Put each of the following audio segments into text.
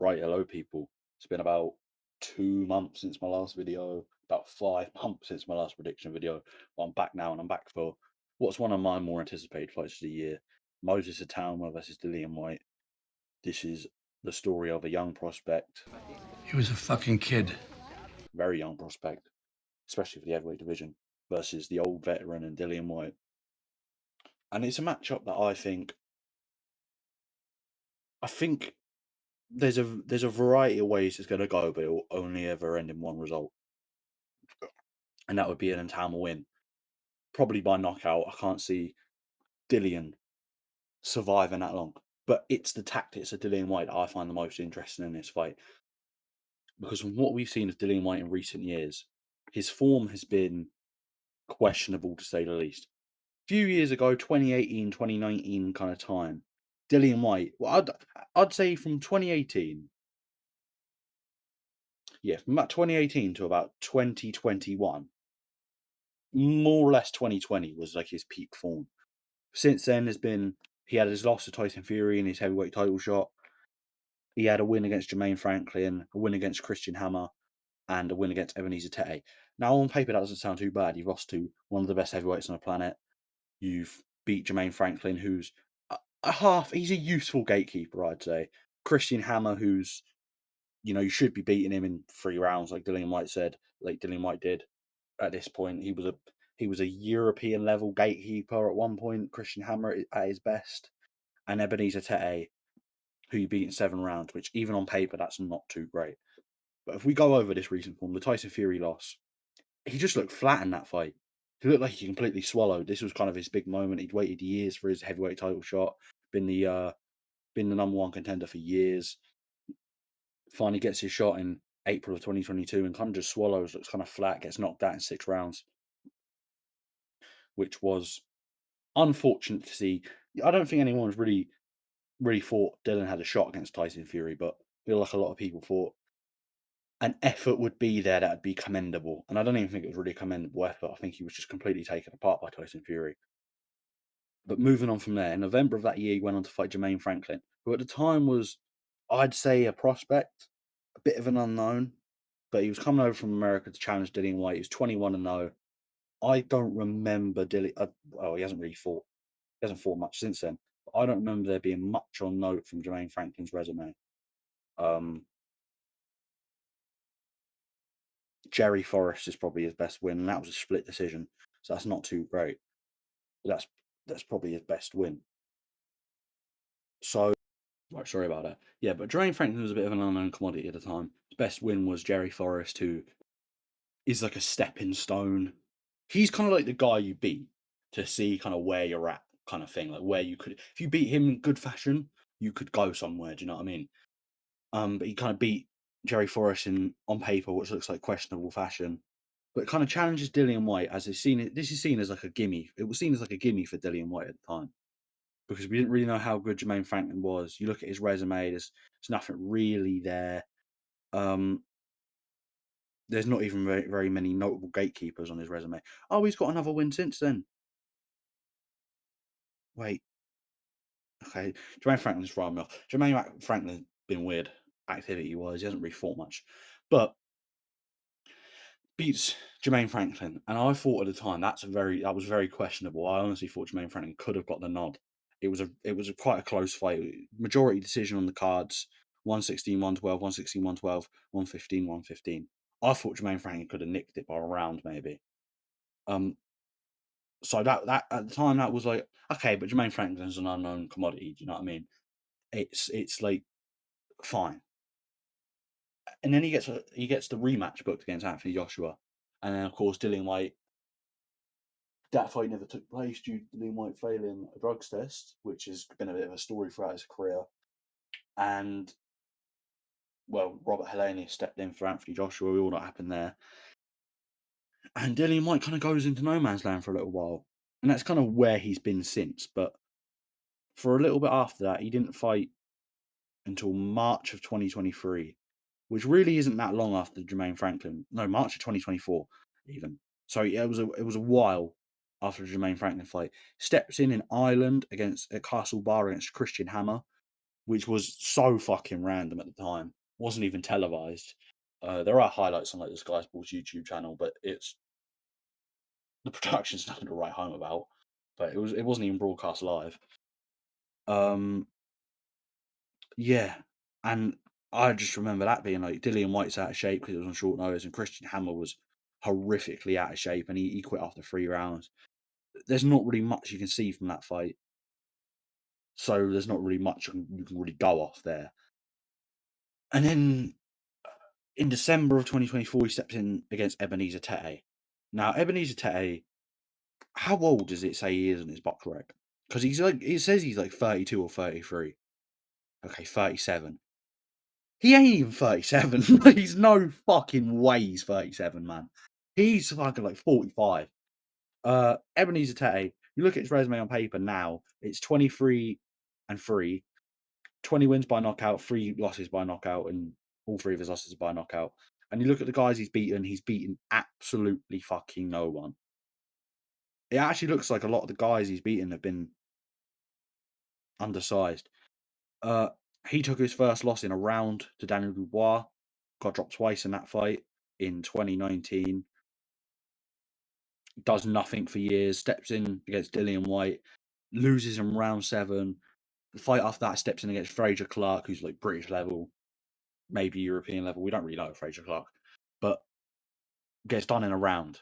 Right, hello people. It's been about 2 months since my last video, about 5 months since my last prediction video. But I'm back now, and I'm back for what's one of my more anticipated fights of the year. Moses Itauma versus Dillian Whyte. This is the story of a young prospect, He was a fucking kid. very young prospect, especially for the heavyweight division, versus the old veteran and Dillian Whyte. And it's a matchup that I think there's a variety of ways it's going to go, but it will only ever end in one result, and that would be an Itauma win, probably by knockout. I can't see Dillian surviving that long. But it's the tactics of Dillian Whyte that I find the most interesting in this fight. Because from what we've seen of Dillian Whyte in recent years, his form has been questionable to say the least. A few years ago, 2018, 2019 kind of time, Dillian Whyte, well, I'd say from 2018, yeah, from about 2018 to about 2021, more or less 2020 was like his peak form. Since then, he had his loss to Tyson Fury in his heavyweight title shot. He had a win against Jermaine Franklin, a win against Christian Hammer, and a win against Ebenezer Tete. Now, on paper, that doesn't sound too bad. You've lost to one of the best heavyweights on the planet. You've beat Jermaine Franklin, who's he's a useful gatekeeper, I'd say. Christian Hammer, who's, you should be beating him in 3 rounds, like Dillian Whyte said, like Dillian Whyte did. At this point, he was a European level gatekeeper at one point. Christian Hammer at his best, and Ebenezer Tete, who you beat in 7 rounds, which even on paper, that's not too great. But if we go over this recent form, the Tyson Fury loss, he just looked flat in that fight. He looked like he completely swallowed. This was kind of his big moment. He'd waited years for his heavyweight title shot, been the number one contender for years. Finally gets his shot in April of 2022 and kind of just swallows, looks kind of flat, gets knocked out in 6 rounds, which was unfortunate to see. I don't think anyone's really thought Dylan had a shot against Tyson Fury, but I feel like a lot of people thought an effort would be there that would be commendable. And I don't even think it was really a commendable effort. I think he was just completely taken apart by Tyson Fury. But moving on from there, in November of that year, he went on to fight Jermaine Franklin, who at the time was, I'd say, a prospect, a bit of an unknown. But he was coming over from America to challenge Dillian Whyte. He was 21-0. I don't remember Dillian. Well, he hasn't really fought. He hasn't fought much since then. But I don't remember there being much on note from Jermaine Franklin's resume. Jerry Forrest is probably his best win, and that was a split decision, so that's not too great. But that's probably his best win. So, right, sorry about that. Yeah, but Jermaine Franklin was a bit of an unknown commodity at the time. His best win was Jerry Forrest, who is like a stepping stone. He's kind of like the guy you beat to see kind of where you're at, kind of thing. Like where you could, if you beat him in good fashion, you could go somewhere. Do you know what I mean? But he kind of beat Jerry Forrest in on paper, which looks like questionable fashion. But it kind of challenges Dillian Whyte as this is seen as like a gimme. It was seen as like a gimme for Dillian Whyte at the time because we didn't really know how good Jermaine Franklin was. You look at his resume, there's nothing really there. Um, there's not even very many notable gatekeepers on his resume. Oh, he's got another win since then. Wait, okay. Jermaine Franklin's thrown me off. Jermaine Franklin's been weird activity wise. He hasn't really fought much, but beats Jermaine Franklin, and I thought at the time that was very questionable. I honestly thought Jermaine Franklin could have got the nod. It was quite a close fight. Majority decision on the cards: 116, 112, 116, 112, 115, 115. I thought Jermaine Franklin could have nicked it by a round, maybe. Um, so that at the time that was like okay, but Jermaine Franklin's an unknown commodity. Do you know what I mean? It's like fine, and then he gets the rematch booked against Anthony Joshua, and then of course Dillian Whyte. That fight never took place due to Dillian Whyte failing a drugs test, which has been a bit of a story throughout his career. And well, Robert Helenius stepped in for Anthony Joshua. We all know what happened there. And Dillian Whyte kind of goes into no man's land for a little while, and that's kind of where he's been since. But for a little bit after that, he didn't fight until March of 2023, which really isn't that long after Jermaine Franklin. No, March of 2024, even. So yeah, it was a while after the Jermaine Franklin fight. Steps in Ireland against at Castle Bar against Christian Hammer. which was so fucking random at the time. Wasn't even televised. There are highlights on like the Sky Sports YouTube channel, but it's the production's nothing to write home about. But it wasn't even broadcast live. Um, yeah, and I just remember that being like Dillian Whyte's out of shape because it was on short notice, and Christian Hammer was horrifically out of shape, and he quit after 3 rounds. There's not really much you can see from that fight, so there's not really much you can really go off there. And then in December of 2024, he steps in against Ebenezer Tete. Now, Ebenezer Tete, how old does it say he is in his box rec? Because he's like, it says he's like 32 or 33. Okay, 37. He ain't even 37. He's no fucking way he's 37, man. He's fucking like 45. Ebenezer Tete, you look at his resume on paper now, it's 23 and 3, 20 wins by knockout, 3 losses by knockout, and all 3 of his losses are by knockout. And you look at the guys he's beaten absolutely fucking no one. It actually looks like a lot of the guys he's beaten have been undersized. He took his first loss in a round to Daniel Dubois, got dropped twice in that fight in 2019. Does nothing for years, steps in against Dillian Whyte, loses in round 7. The fight after that steps in against Fraser Clark, who's like British level, maybe European level. We don't really know Fraser Clark, but gets done in a round.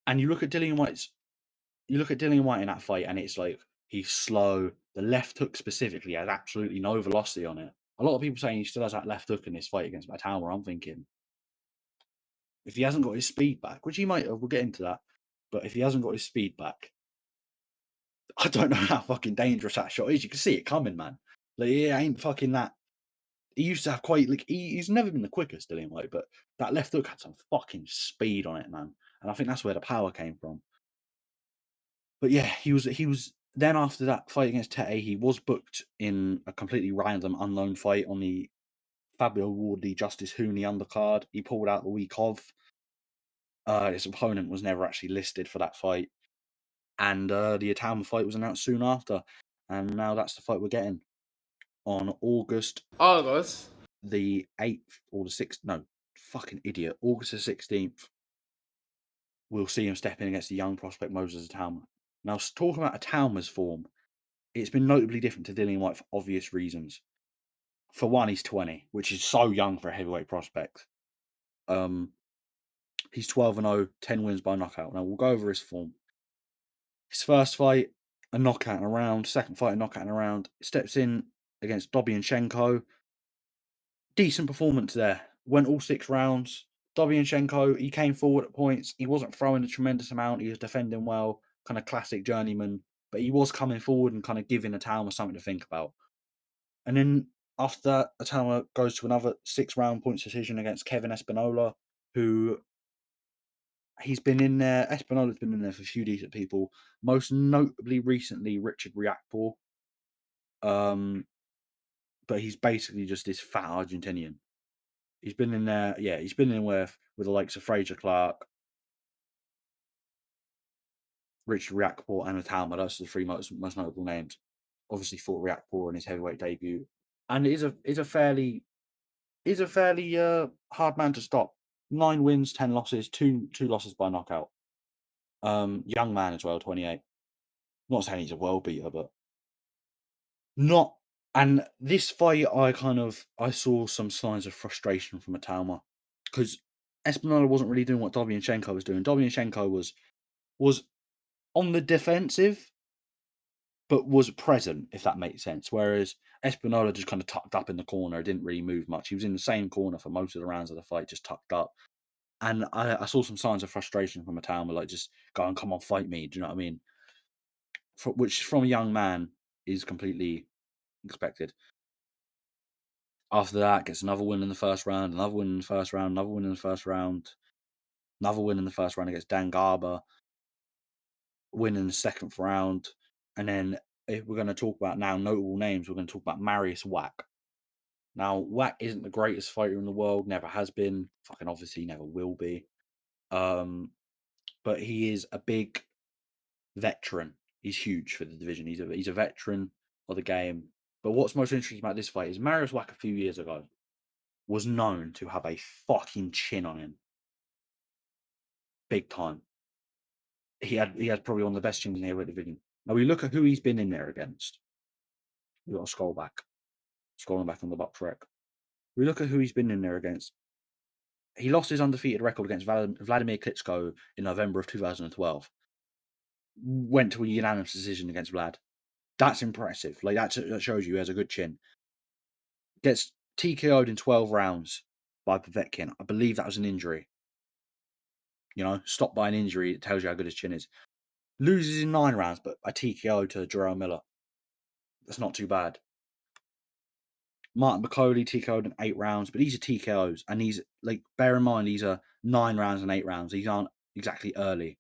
And you look at Dillian Whyte in that fight, and it's like he's slow. The left hook specifically has absolutely no velocity on it. A lot of people saying he still has that left hook in this fight against Itauma. I'm thinking if he hasn't got his speed back, which he might have, we'll get into that. But if he hasn't got his speed back, I don't know how fucking dangerous that shot is. You can see it coming, man. Like it ain't fucking that. He used to have quite like he's never been the quickest, Dillian Whyte, but that left hook had some fucking speed on it, man. And I think that's where the power came from. But yeah, he was then after that fight against Tete, he was booked in a completely random unknown fight on the Fabio Wardley Justice Hooney undercard. He pulled out the week of. His opponent was never actually listed for that fight. And the Itauma fight was announced soon after. And now that's the fight we're getting on August the 8th or the 6th. No, fucking idiot. August the 16th. We'll see him stepping against the young prospect Moses Itauma. Now, talking about Itauma's form, it's been notably different to Dillian Whyte for obvious reasons. For one, he's 20, which is so young for a heavyweight prospect. He's 12-0, 10 wins by knockout. Now, we'll go over his form. His first fight, a knockout in a round. Second fight, a knockout in a round. Steps in against Dobianchenko. Decent performance there. Went all 6 rounds. Dobianchenko, he came forward at points. He wasn't throwing a tremendous amount. He was defending well, kind of classic journeyman. But he was coming forward and kind of giving Itauma something to think about. And then after that, Itauma goes to another 6-round points decision against Kevin Espinola, who he's been in there. Espinola's been in there for a few decent people. Most notably recently, Richard Riakporhe. But he's basically just this fat Argentinian. He's been in there, yeah, he's been in with the likes of Fraser Clark, Richard Riakporhe, and Itauma. Those are the 3 most notable names. Obviously fought Riakporhe in his heavyweight debut. And is a fairly hard man to stop. 9 wins, 10 losses, two losses by knockout. Young man as well, 28. Not saying he's a world beater, but not. And this fight, I saw some signs of frustration from Itauma because Espinola wasn't really doing what Dobianchenko was doing. Dobianchenko was on the defensive, but was present, if that makes sense. Whereas Espinola just kind of tucked up in the corner, didn't really move much. He was in the same corner for most of the rounds of the fight, just tucked up. And I saw some signs of frustration from Itauma, like just go and come on, fight me. Do you know what I mean? Which from a young man is completely expected. After that, gets another win in the first round, another win in the first round, another win in the first round, another win in the first round against Dan Garber, win in the second round. And then if we're going to talk about now notable names, we're going to talk about Marius Wack. Now, Wack isn't the greatest fighter in the world, never has been, fucking obviously never will be. But he is a big veteran. He's huge for the division. He's a veteran of the game. But what's most interesting about this fight is Marius Whyte a few years ago was known to have a fucking chin on him. Big time. He had probably one of the best chins in the heavyweight division. Now we look at who he's been in there against. We've got to scroll back. Scrolling back on the box rec. We look at who he's been in there against. He lost his undefeated record against Vladimir Klitschko in November of 2012. Went to a unanimous decision against Vlad. That's impressive. Like that shows you he has a good chin. Gets TKO'd in 12 rounds by Povetkin. I believe that was an injury. You know, stopped by an injury. It tells you how good his chin is. Loses in 9 rounds, but a TKO to Jerome Miller. That's not too bad. Martin Bacoli TKO'd in 8 rounds, but these are TKOs. And these, like, bear in mind, these are 9 rounds and 8 rounds. These aren't exactly early.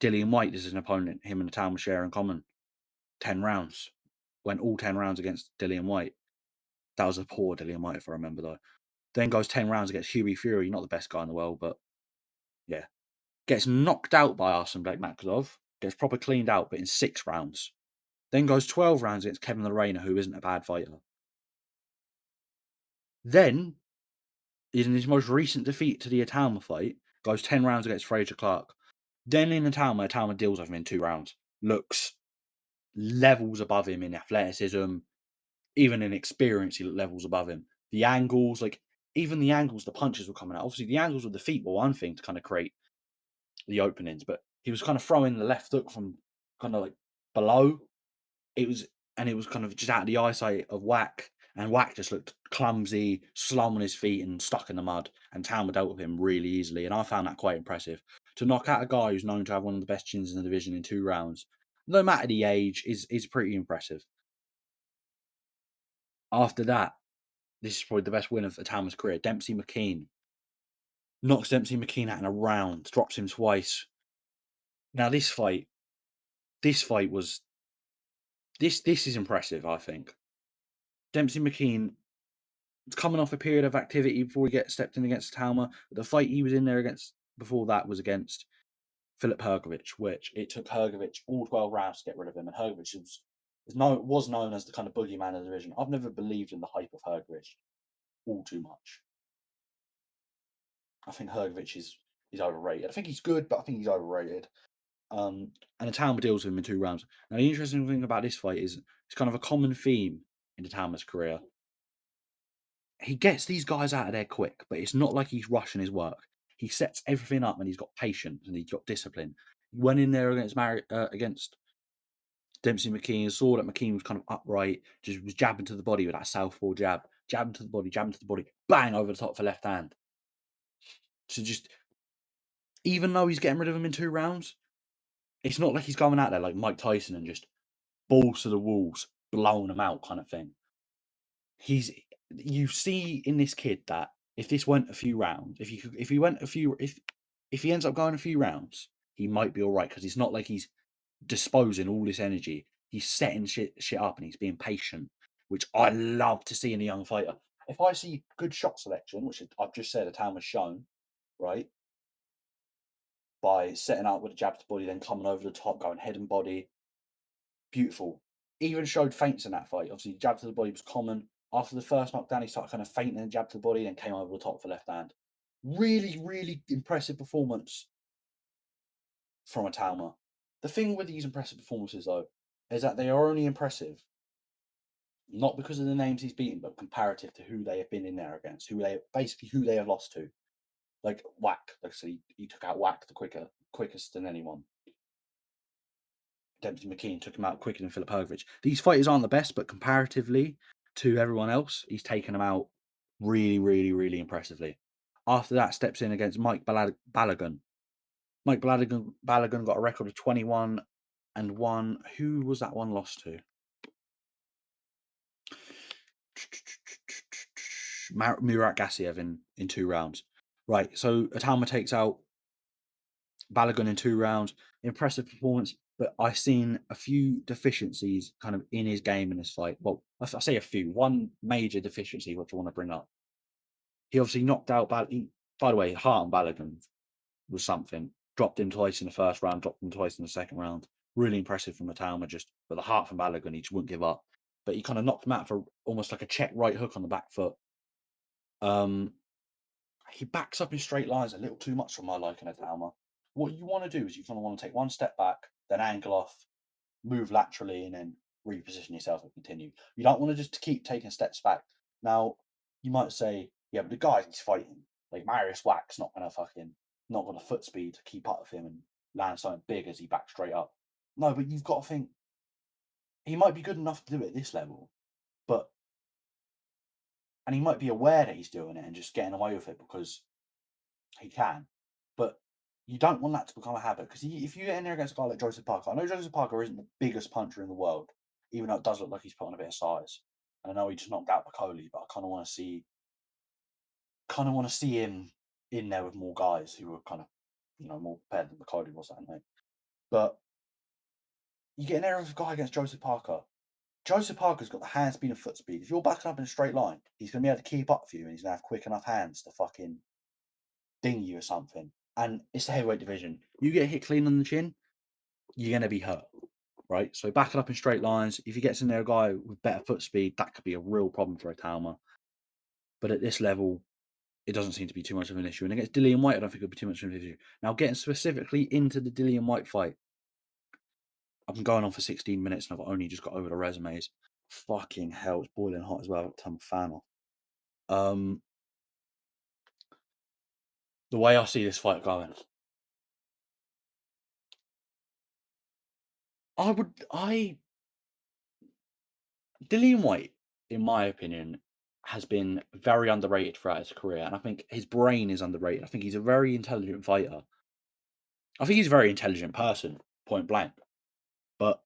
Dillian Whyte is an opponent him and Itauma share in common. 10 rounds. Went all 10 rounds against Dillian Whyte. That was a poor Dillian Whyte, if I remember, though. Then goes 10 rounds against Hughie Fury. Not the best guy in the world, but yeah. Gets knocked out by Arsen Bekmambetov. Gets proper cleaned out, but in 6 rounds. Then goes 12 rounds against Kevin Lerena, who isn't a bad fighter. Then, in his most recent defeat to the Itauma fight, goes 10 rounds against Fraser Clark. Then in Itauma deals with him in 2 rounds. Looks levels above him in athleticism, even in experience, he levels above him. The angles, like, even the angles the punches were coming out. Obviously, the angles with the feet were one thing to kind of create the openings, but he was kind of throwing the left hook from kind of like below. It was kind of just out of the eyesight of Whack, and Whack just looked clumsy, slum on his feet, and stuck in the mud. And Tama dealt with him really easily, and I found that quite impressive. To knock out a guy who's known to have one of the best chins in the division in 2 rounds, no matter the age, is pretty impressive. After that, this is probably the best win of Tama's career. Dempsey McKean knocks Dempsey McKean out in a round, drops him twice. Now this fight was this is impressive, I think. Dempsey McKean is coming off a period of activity before he gets stepped in against Talma. The fight he was in there against before that was against Filip Hrgovic, which it took Hrgovic all 12 rounds to get rid of him. And Hrgovic was known as the kind of boogeyman of the division. I've never believed in the hype of Hrgovic all too much. I think Hrgovic is overrated. I think he's good, but I think he's overrated. And Itauma deals with him in 2 rounds. Now, the interesting thing about this fight is it's kind of a common theme in Itauma's career. He gets these guys out of there quick, but it's not like he's rushing his work. He sets everything up and he's got patience and he's got discipline. He went in there against Dempsey McKean, saw that McKean was kind of upright, just was jabbing to the body with that southpaw jab, jabbing to the body, bang over the top for left hand. So just, even though he's getting rid of him in 2 rounds, it's not like he's going out there like Mike Tyson and just balls to the walls, blowing them out kind of thing. You see in this kid that if this went a few rounds, if he ends up going a few rounds, he might be all right because it's not like he's disposing all this energy. He's setting shit up and he's being patient, which I love to see in a young fighter. If I see good shot selection, which I've just said a town has shown, right, by setting up with a jab to the body, then coming over the top, going head and body, beautiful. Even showed feints in that fight. Obviously, jab to the body was common. After the first knockdown, he started kind of feinting and jab to the body and came over the top for left hand. Really, really impressive performance from Itauma. The thing with these impressive performances, though, is that they are only impressive not because of the names he's beaten, but comparative to who they have been in there against, who they have lost to. Like Whack, like I said, he took out Whack the quickest than anyone. Dempsey McKean took him out quicker than Filip Hrgovic. These fighters aren't the best, but comparatively to everyone else, he's taken them out really, really, really impressively. After that, steps in against Mike Balagan. Mike Balagan got a record of 21-1. Who was that one lost to? Murat Gassiev in 2 rounds. Right, so Itauma takes out Balagan in 2 rounds. Impressive performance, but I've seen a few deficiencies kind of in his game in this fight. Well, I say a few. One major deficiency, which I want to bring up. He obviously knocked out by the way, Hart and Balagan was something. Dropped him twice in the first round, dropped him twice in the second round. Really impressive from Itauma, but the Hart from Balagan, he just wouldn't give up. but he kind of knocked him out for almost like a check right hook on the back foot. Um, he backs up in straight lines a little too much for my liking, Itauma. What you want to do is you kind of want to take one step back, then angle off, move laterally, and then reposition yourself and continue. You don't want to just keep taking steps back. Now, you might say, yeah, but the guy he's fighting, like Marius Wack's not gonna foot speed to keep up with him and land something big as he backs straight up. No, but you've got to think he might be good enough to do it at this level, but and he might be aware that he's doing it and just getting away with it because he can. But you don't want that to become a habit because if you get in there against a guy like Joseph Parker, I know Joseph Parker isn't the biggest puncher in the world, even though it does look like he's put on a bit of size. And I know he just knocked out Piccoli, but I kind of want to see him in there with more guys who are kind of, more prepared than Piccoli was that night. But you get in there with a guy against Joseph Parker. Joseph Parker's got the hand speed and foot speed. If you're backing up in a straight line, he's going to be able to keep up with you and he's going to have quick enough hands to fucking ding you or something. And it's the heavyweight division. You get hit clean on the chin, you're going to be hurt, right? So backing up in straight lines, if he gets in there a guy with better foot speed, that could be a real problem for Itauma. But at this level, it doesn't seem to be too much of an issue. And against Dillian Whyte, I don't think it would be too much of an issue. Now, getting specifically into the Dillian Whyte fight, I've been going on for 16 minutes and I've only just got over the resumes. Fucking hell, it's boiling hot as well. I'm a fan of. The way I see this fight going, Dillian Whyte, in my opinion, has been very underrated throughout his career, and I think his brain is underrated. I think he's a very intelligent fighter. I think he's a very intelligent person, point blank. But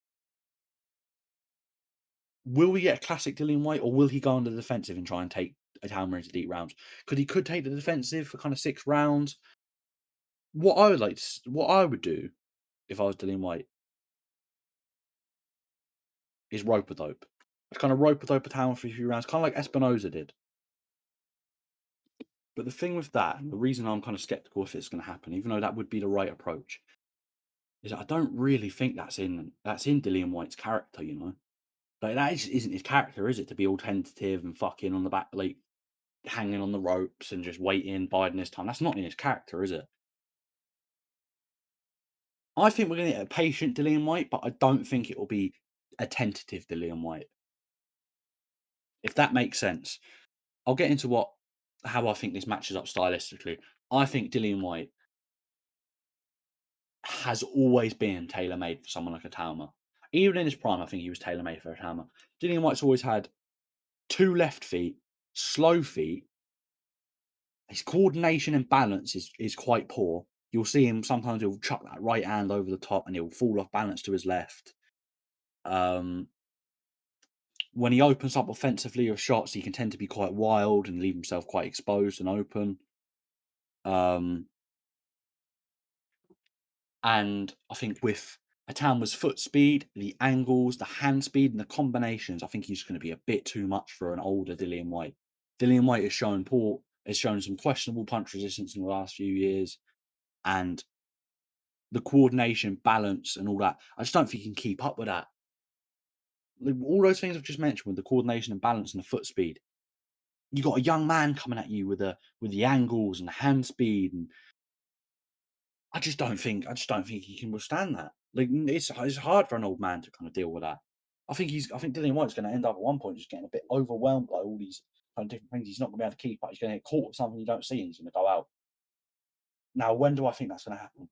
will we get a classic Dillian Whyte, or will he go on the defensive and try and take a Itauma into deep rounds? Because he could take the defensive for kind of 6 rounds. What I would do if I was Dillian Whyte is rope a dope. It's kind of rope a dope Itauma for a few rounds, kind of like Espinoza did. But the thing with that, and the reason I'm kind of skeptical if it's going to happen, even though that would be the right approach, is that I don't really think that's in Dillian White's character. Like isn't his character, is it? To be all tentative and fucking on the back, like hanging on the ropes and just waiting, biding his time. That's not in his character, is it? I think we're going to get a patient Dillian White, but I don't think it will be a tentative Dillian White. If that makes sense, I'll get into how I think this matches up stylistically. I think Dillian White has always been tailor-made for someone like a Itauma. Even in his prime, I think he was tailor-made for a Itauma. Dillian White's always had 2 left feet, slow feet. His coordination and balance is quite poor. You'll see him sometimes he'll chuck that right hand over the top and he'll fall off balance to his left. When he opens up offensively with shots, he can tend to be quite wild and leave himself quite exposed and open. And I think with Atama's foot speed, the angles, the hand speed, and the combinations, I think he's going to be a bit too much for an older Dillian Whyte. Dillian Whyte has shown some questionable punch resistance in the last few years, and the coordination, balance, and all that. I just don't think he can keep up with that. All those things I've just mentioned with the coordination and balance and the foot speed. You got a young man coming at you with the angles and the hand speed, and I just don't think he can withstand that. Like it's hard for an old man to kind of deal with that. I think Dillian White's going to end up at one point just getting a bit overwhelmed by all these kind of different things. He's not going to be able to keep up. He's going to get caught with something you don't see, and he's going to go out. Now, when do I think that's going to happen?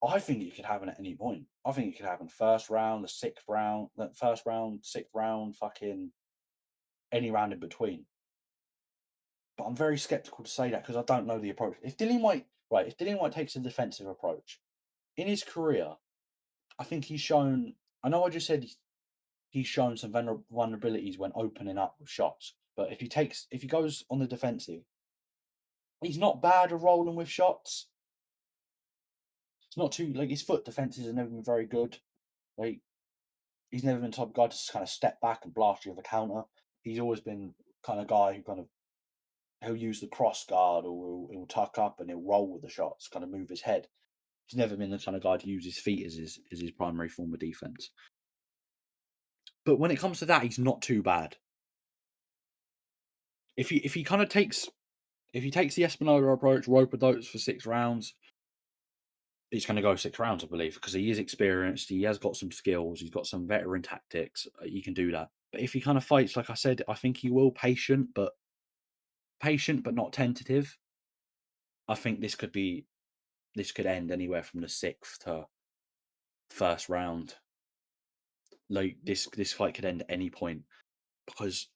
I think it could happen at any point. I think it could happen first round, the sixth round, the first round, sixth round, fucking any round in between. But I'm very skeptical to say that because I don't know the approach. If Dillian White takes a defensive approach in his career, I think he's shown. I know I just said he's shown some vulnerabilities when opening up with shots, but if he goes on the defensive, he's not bad at rolling with shots. It's not too like his foot defenses have never been very good. Like he's never been the type of guy to just kind of step back and blast you with a counter. He's always been kind of guy who kind of he'll use the cross guard or he'll tuck up and he'll roll with the shots, kind of move his head. He's never been the kind of guy to use his feet as his primary form of defense. But when it comes to that, he's not too bad. If he kind of takes if he takes the Espinola approach, rope a dopes for 6 rounds, he's going to go 6 rounds, I believe, because he is experienced. He has got some skills. He's got some veteran tactics. He can do that. But if he kind of fights, like I said, I think he will patient, but not tentative. I think this could end anywhere from the sixth to first round. Like this fight could end at any point because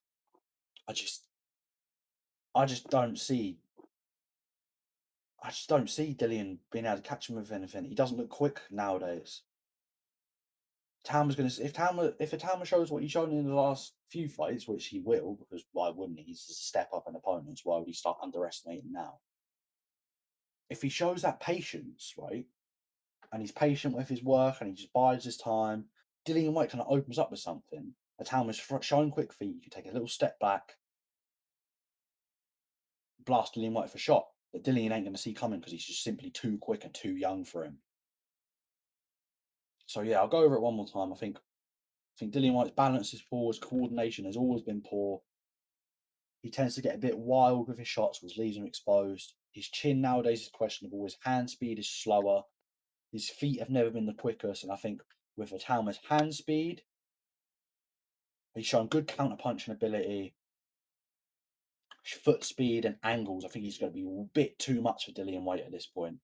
I just I just don't see I just don't see Dillian being able to catch him with anything. He doesn't look quick nowadays. Tauma's gonna if Itauma shows what he's shown in the last few fights, which he will, because why wouldn't he? He's a step up in opponents. Why would he start underestimating now? If he shows that patience, right, and he's patient with his work and he just bides his time, Dillian Whyte kind of opens up with something. Itauma's showing quick feet. You can take a little step back, blast Dillian Whyte for shot. But Dillian ain't going to see coming because he's just simply too quick and too young for him. So yeah, I'll go over it one more time. I think Dillian Whyte's balance is poor. His coordination has always been poor. He tends to get a bit wild with his shots, which leaves him exposed. His chin nowadays is questionable. His hand speed is slower. His feet have never been the quickest. And I think with Itauma's hand speed, he's shown good counter punching ability, foot speed, and angles. I think he's going to be a bit too much for Dillian Whyte at this point.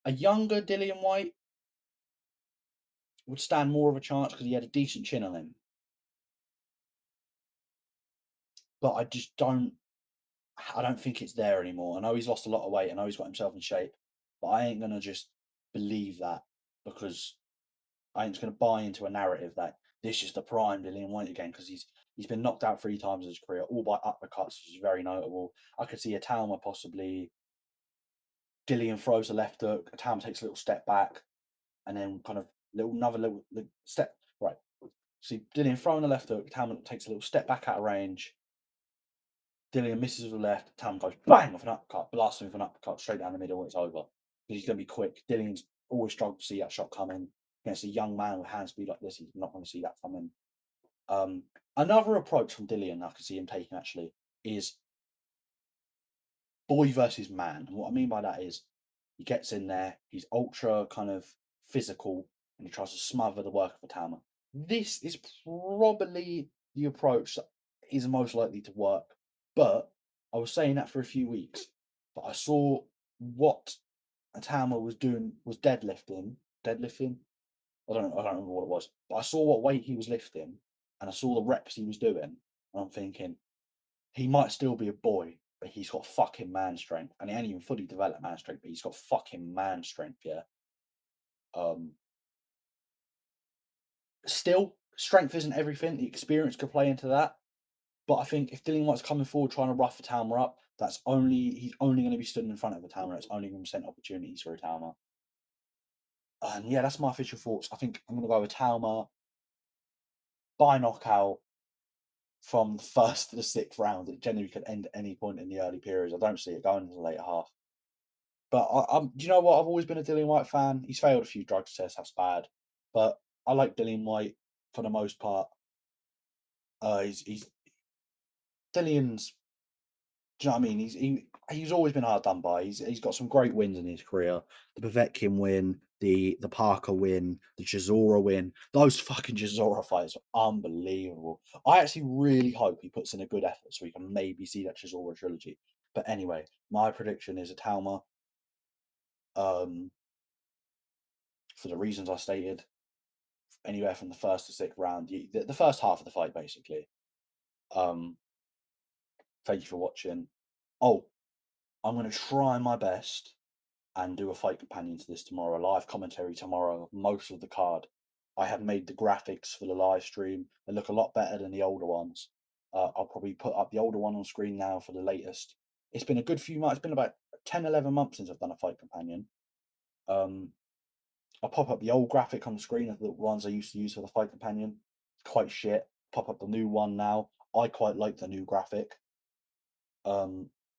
A younger Dillian Whyte would stand more of a chance because he had a decent chin on him. But I don't think it's there anymore. I know he's lost a lot of weight. I know he's got himself in shape, but I ain't gonna just believe that because I ain't just gonna buy into a narrative that this is the prime Dillian Whyte again because he's been knocked out 3 times in his career, all by uppercuts, which is very notable. I could see a Itauma possibly. Dillian throws a left hook. Itauma takes a little step back, and then kind of another little step right. See Dillian throwing a left hook. Itauma takes a little step back out of range. Dillian misses with the left. Tam goes bang with an uppercut, blasts him with an uppercut straight down the middle. It's over because he's going to be quick. Dillian's always struggled to see that shot coming against a young man with hand speed like this. He's not going to see that coming. Another approach from Dillian I can see him taking actually is boy versus man. And what I mean by that is he gets in there, he's ultra kind of physical, and he tries to smother the work of Itauma. This is probably the approach that is most likely to work. But I was saying that for a few weeks. But I saw what Itauma was doing was deadlifting. Deadlifting? I don't remember what it was. But I saw what weight he was lifting and I saw the reps he was doing. And I'm thinking, he might still be a boy, but he's got fucking man strength. And he ain't even fully developed man strength, but he's got fucking man strength, yeah. Um Still, strength isn't everything. The experience could play into that. But I think if Dillian White's coming forward trying to rough Itauma up, he's only going to be stood in front of Itauma. It's only going to present opportunities for Itauma. And yeah, that's my official thoughts. I think I'm going to go with Itauma by knockout from the first to the sixth round. It generally could end at any point in the early periods. I don't see it going into the later half. But do you know what? I've always been a Dillian Whyte fan. He's failed a few drug tests. That's bad. But I like Dillian Whyte for the most part. He's Dillian's. Do you know what I mean? He's always been hard done by. He's got some great wins in his career. The Povetkin win, the Parker win, the Chisora win. Those fucking Chisora fights are unbelievable. I actually really hope he puts in a good effort so we can maybe see that Chisora trilogy. But anyway, my prediction is a Itauma. For the reasons I stated, anywhere from the first to sixth round, the first half of the fight, basically. Um, Thank you for watching. Oh, I'm going to try my best and do a fight companion to this tomorrow. A live commentary tomorrow of most of the card. I have made the graphics for the live stream. They look a lot better than the older ones. I'll probably put up the older one on screen now for the latest. It's been a good few months. It's been about 10, 11 months since I've done a fight companion. I'll pop up the old graphic on the screen of the ones I used to use for the fight companion. It's quite shit. Pop up the new one now. I quite like the new graphic.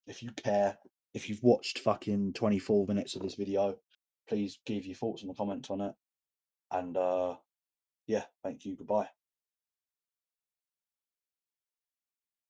If you care, if you've watched fucking 24 minutes of this video, please give your thoughts in the comments on it. And yeah, thank you. Goodbye.